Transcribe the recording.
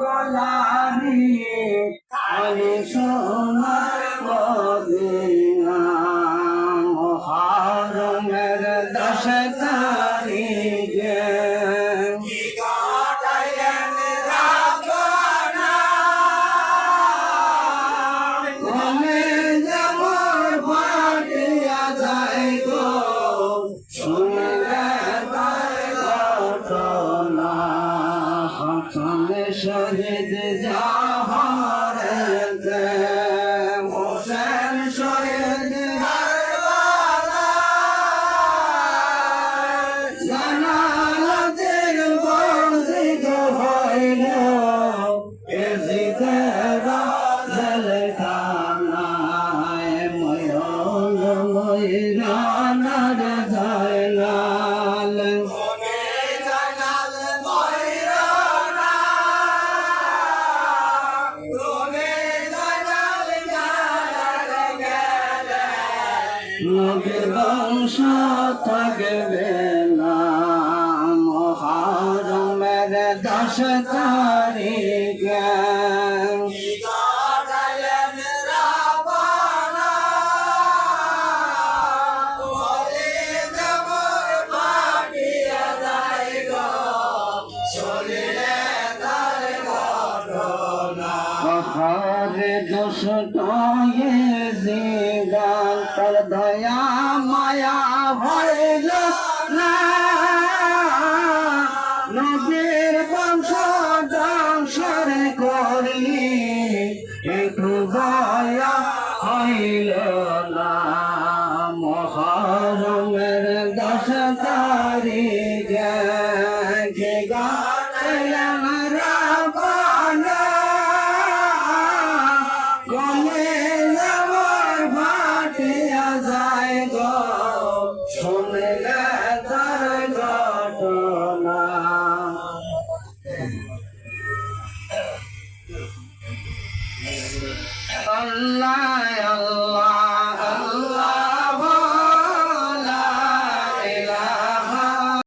গলানি আমি সোনার মদিনা মুহররমের 10 তারিখে শহীদ জাহারের হোসেন শহীদ জানালাতের বন্দিত হইল এজিদের জেলখানায় ময়ূরানার জায়নাল নবীর বংশ থাকবে না মুহররমের 10 তারিখে হরে দুষ্ট জিগান তার দয়া মায়া হইল না নবীর বংশ ধ্বংসর করি একটু দয়া হইল না মুহররমের 10 তারিখে যে গাইলাম রাব্বানা গলে আমার ভাটিয়া যায় গো শুনলে তার ঘটনা আল্লাহ